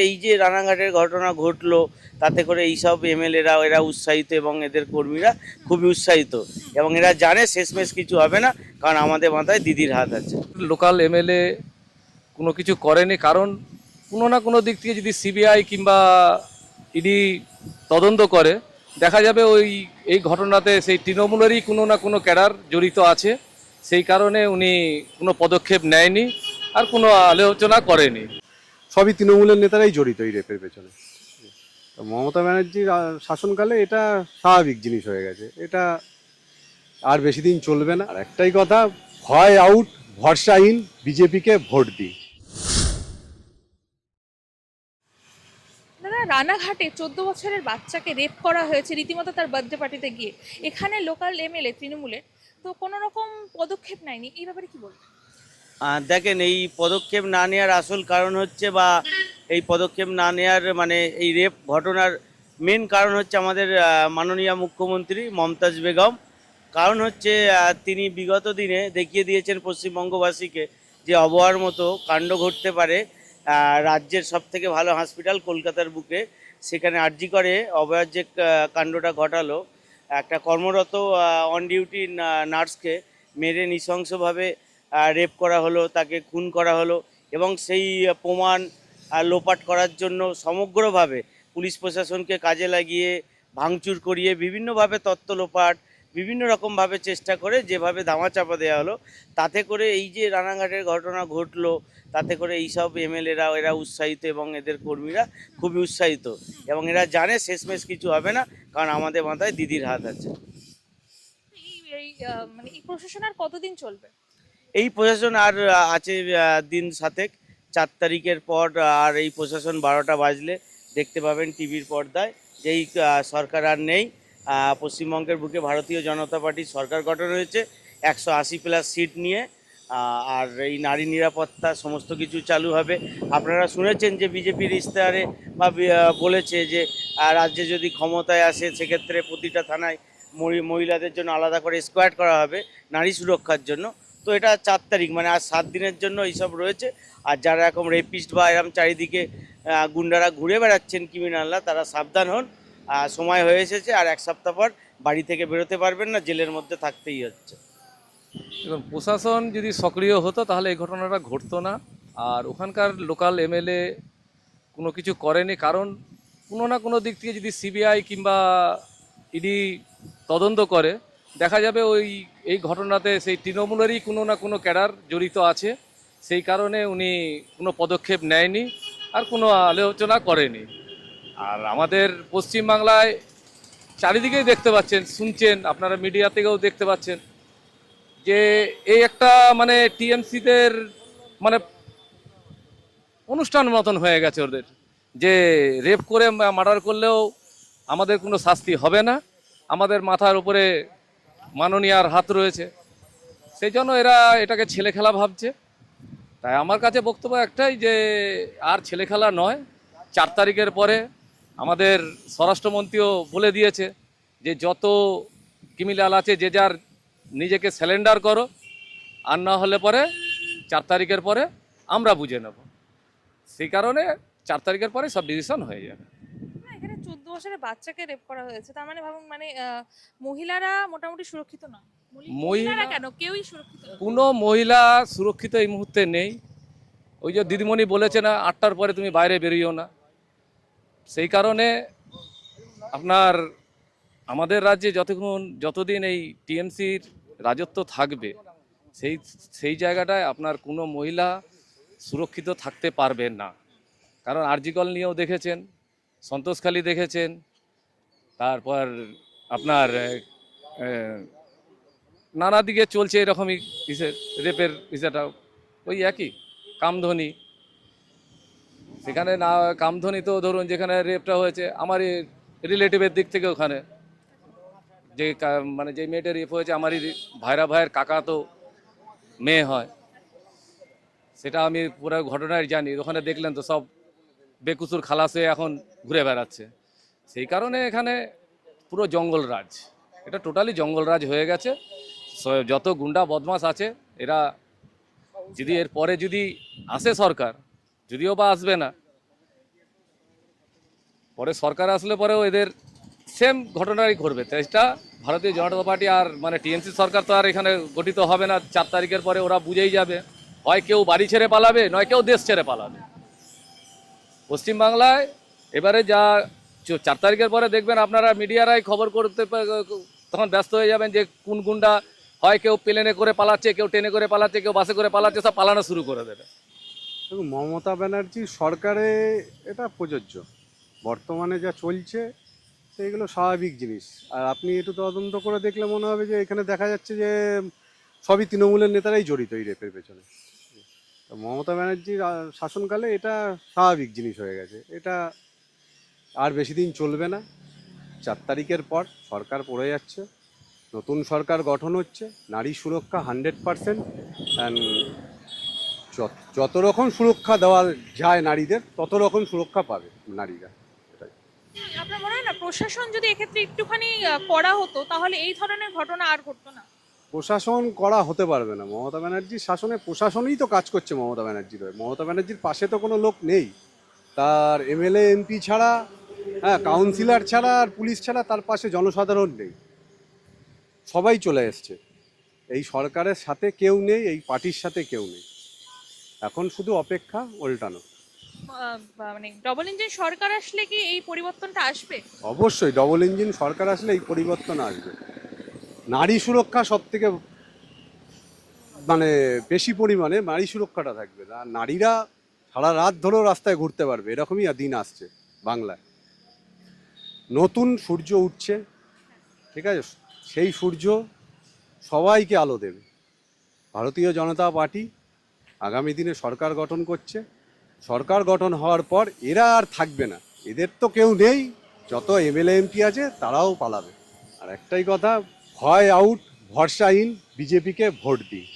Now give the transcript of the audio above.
এই যে রানাঘাটের ঘটনা ঘটলো, তাতে করে এইসব এমএলএরা এরা উৎসাহিত এবং এদের কর্মীরা খুবই উৎসাহিত এবং এরা জানে শেষমেশ কিছু হবে না, কারণ আমাদের মাথায় দিদির হাত আছে। লোকাল এমএলএ কোনো কিছু করেনি, কারণ কোনো না কোনো দিক থেকে যদি সিবিআই কিংবা ইডি তদন্ত করে, দেখা যাবে এই ঘটনাতে সেই তৃণমূলেরই কোনো না কোনো ক্যাডার জড়িত আছে। সেই কারণে উনি কোনো পদক্ষেপ নেয়নি আর কোনো আলোচনা করেনি। সবই তৃণমূলের নেতারাই জড়িত এই রেপের পেছনে। তো মমতা ব্যানার্জির শাসনকালে এটা স্বাভাবিক জিনিস হয়ে গেছে, এটা আর বেশি দিন চলবে না। আর একটাই কথা, ভয় আউট, ভরসা ইন, বিজেপিকে ভোট দিই। দাদা, রানাঘাটে 14 বছরের বাচ্চাকে রেপ করা হয়েছে রীতিমতো তার বার্থডে পার্টিতে গিয়ে। এখানে লোকাল এমএলএ তৃণমূলের তো কোনো রকম পদক্ষেপ নেয়নি, এই ব্যাপারে কি বলবেন? দেখেন, এই পদক্ষেপ না নেওয়ার আসল কারণ হচ্ছে, বা এই পদক্ষেপ না নেওয়ার মানে এই রেপ ঘটনার মেন কারণ হচ্ছে আমাদের মাননীয় মুখ্যমন্ত্রী মমতাজ বেগম। কারণ হচ্ছে তিনি বিগত দিনে দেখিয়ে দিয়েছেন পশ্চিমবঙ্গবাসীকে যে অবহেলার মতো কাণ্ড ঘটতে পারে। রাজ্যের সবথেকে ভালো হসপিটাল কলকাতার বুকে, সেখানে আরজি করে অবহেলার যে কাণ্ডটা ঘটালো, একটা কর্মরত অন ডিউটি নার্সকে মেরে নৃশংসভাবে রেপ করা হলো, তাকে খুন করা হলো এবং সেই প্রমাণ লোপাট করার জন্য সমগ্রভাবে পুলিশ প্রশাসনকে কাজে লাগিয়ে ভাঙচুর করিয়ে বিভিন্নভাবে তথ্য লোপাট বিভিন্ন রকমভাবে চেষ্টা করে যেভাবে ধামাচাপা দেওয়া হলো, তাতে করে এই যে রানাঘাটের ঘটনা ঘটলো, তাতে করে এইসব এমএলএরা এরা উৎসাহিত এবং এদের কর্মীরা খুবই উৎসাহিত এবং এরা জানে শেষমেশ কিছু হবে না, কারণ আমাদের মাথায় দিদির হাত আছে। এই এই মানে এই প্রশাসন আর কতদিন চলবে? এই প্রশাসন আর আছে দিন সাতেক। 4 তারিখের পর আর এই প্রশাসন 12টা বাজলে দেখতে পাবেন টিভির পর্দায় যে এই সরকার আর নেই। পশ্চিমবঙ্গের বুকে ভারতীয় জনতা পার্টির সরকার গঠন হয়েছে 180+ সিট নিয়ে। আর এই নারী নিরাপত্তা সমস্ত কিছু চালু হবে। আপনারা শুনেছেন যে বিজেপির ইশতেহারে বা বলেছে যে রাজ্যে যদি ক্ষমতায় আসে সেক্ষেত্রে প্রতিটা থানায় মহিলাদের জন্য আলাদা করে স্কোয়াড করা হবে নারী সুরক্ষার জন্য। তো এটা 4 তারিখ, মানে আজ 7 দিনের জন্য এইসব রয়েছে। আর যারা এখন রেপিস্ট বা এরম চারিদিকে গুন্ডারা ঘুরে বেড়াচ্ছেন, ক্রিমিনালরা, তারা সাবধান হন। সময় হয়ে এসেছে, আর 1 সপ্তাহ পর বাড়ি থেকে বেরোতে পারবেন না, জেলের মধ্যে থাকতেই হচ্ছে। এবং প্রশাসন যদি সক্রিয় হতো তাহলে এই ঘটনাটা ঘটতো না। আর ওখানকার লোকাল এমএলএ কোনো কিছু করেনি, কারণ কোনো না কোনো দিক থেকে যদি সিবিআই কিংবা ইডি তদন্ত করে, দেখা যাবে এই ঘটনাতে সেই তৃণমূলেরই কোনো না কোনো ক্যাডার জড়িত আছে। সেই কারণে উনি কোনো পদক্ষেপ নেয়নি আর কোনো আলোচনা করেনি। আর আমাদের পশ্চিমবাংলায় চারিদিকেই দেখতে পাচ্ছেন, শুনছেন, আপনারা মিডিয়া থেকেও দেখতে পাচ্ছেন যে এই একটা মানে টিএমসিদের মানে অনুষ্ঠান মতন হয়ে গেছে ওদের, যে রেপ করে মার্ডার করলেও আমাদের কোনো শাস্তি হবে না, আমাদের মাথার উপরে মাননীয়ার হাত রয়েছে, সেই জন্য এরা এটাকে ছেলে খেলা ভাবছে। তাই আমার কাছে বক্তব্য একটাই, যে আর ছেলে খেলা নয়। 4 তারিখের পরে আমাদের স্বরাষ্ট্রমন্ত্রীও বলে দিয়েছে যে যত ক্রিমিনাল আছে যে যার নিজেকে স্যালেন্ডার করো, আর না হলে পরে 4 তারিখের পরে আমরা বুঝে নেব। সেই কারণে 4 তারিখের পরে সব ডিসিশন হয়ে যাবে। না, এখানে 14 বছরের বাচ্চাকে রেপ করা হয়েছে, তার মানে ভাবুন, মানে মহিলারা মোটামুটি সুরক্ষিত নয়। মহিলারা মহিলা, কেন, কেউই সুরক্ষিত নয়। কোনো মহিলা সুরক্ষিত এই মুহূর্তে নেই। ওই যে দিদিমণি বলেছে না, 8টার পরে তুমি বাইরে বেরিয়েও না। সেই কারণে আপনার আমাদের রাজ্যে যতদিন এই টিএমসির রাজত্ব থাকবে, সেই সেই জায়গাটায় আপনার কোনো মহিলা সুরক্ষিত থাকতে পারবেন না। কারণ আরজিকল নিয়েও দেখেছেন, সন্তোষখালী দেখেছেন, তারপর আপনার নানা দিকে চলছে এরকমই রেপের বিষয়টা ওই একই কামধনি। সেখানে না কামধনি তো ধরুন যেখানে রেপটা হয়েছে আমারই রিলেটিভের দিক থেকে, ওখানে যে মানে যে মেয়েটা রেপ হয়েছে আমারই ভাইয়ের কাকা তো মেয়ে হয়, সেটা আমি পুরো ঘটনায় জানি। ওখানে দেখলেন তো সব বেকুসুর খালাসে এখন ঘুরে বেড়াচ্ছে। সেই কারণে এখানে পুরো জঙ্গল রাজ, এটা টোটালি জঙ্গল রাজ হয়ে গেছে। যত গুন্ডা বদমাস আছে এরা, যদি এর পরে যদি আসে সরকার, যদিও বা আসবে না, পরে সরকার আসলে পরেও এদের সেম ঘটনাই ঘটবে। চেষ্টা ভারতীয় জনতা পার্টি আর মানে টিএমসি সরকার তো আর এখানে গঠিত হবে না 4 তারিখের পরে, ওরা বুঝেই যাবে হয় কেউ বাড়ি ছেড়ে পালাবে নয় কেউ দেশ ছেড়ে পালাবে। পশ্চিমবাংলায় এবারে যা 4 তারিখের পরে দেখবেন আপনারা মিডিয়ারাই খবর করতে তখন ব্যস্ত হয়ে যাবেন যে কোন গুন্ডা হয় কেউ প্লেনে করে পালাচ্ছে, কেউ ট্রেনে করে পালাচ্ছে, কেউ বাসে করে পালাচ্ছে, সব পালানো শুরু করে দেবে। দেখুন, মমতা ব্যানার্জি সরকারে এটা প্রযোজ্য, বর্তমানে যা চলছে তো এগুলো স্বাভাবিক জিনিস। আর আপনি একটু তদন্ত করে দেখলে মনে হবে যে এখানে দেখা যাচ্ছে যে সবই তৃণমূলের নেতারাই জড়িত এই রেপের পেছনে। তো মমতা ব্যানার্জির শাসনকালে এটা স্বাভাবিক জিনিস হয়ে গেছে, এটা আর বেশি দিন চলবে না। 4 তারিখের পর সরকার পড়ে যাচ্ছে, নতুন সরকার গঠন হচ্ছে, নারী সুরক্ষা 100%। অ্যান্ড যত রকম সুরক্ষা দেওয়া যায় নারীদের তত রকম সুরক্ষা পাবে নারীরা, এটাই। আপনার মনে হয় না প্রশাসন যদি এক্ষেত্রে একটুখানি করা হতো তাহলে এই ধরনের ঘটনা আর ঘটতো না? প্রশাসন করা হতে পারবে না, মমতা ব্যানার্জির শাসনে প্রশাসনই তো কাজ করছে মমতা ব্যানার্জির হয়ে। মমতা ব্যানার্জির পাশে তো কোনো লোক নেই, তার এমএলএ এমপি ছাড়া, হ্যাঁ কাউন্সিলর ছাড়া আর পুলিশ ছাড়া তার পাশে জনসাধারণ নেই, সবাই চলে এসছে। এই সরকারের সাথে কেউ নেই, এই পার্টির সাথে কেউ নেই, এখন শুধু অপেক্ষা উল্টানো। মানে ডবল ইঞ্জিন সরকার আসলে কি এই পরিবর্তনটা আসবে? অবশ্যই ডবল ইঞ্জিন সরকার আসলে এই পরিবর্তন আসবে। নারী সুরক্ষা সব থেকে মানে বেশি পরিমাণে নারী সুরক্ষাটা থাকবে, আর নারীরা সারা রাত ধরেও রাস্তায় ঘুরতে পারবে, এরকমই দিন আসছে বাংলায়। নতুন সূর্য উঠছে, ঠিক আছে, সেই সূর্য সবাইকে আলো দেবে। ভারতীয় জনতা পার্টি আগামী দিনে সরকার গঠন করছে, সরকার গঠন হওয়ার পর এরা আর থাকবে না, এদের তো কেউ নেই, যত এমএলএ এমপি আছে তারাও পালাবে। আর একটাই কথা, ভয় আউট, ভরসা ইন, বিজেপিকে ভোট দিই।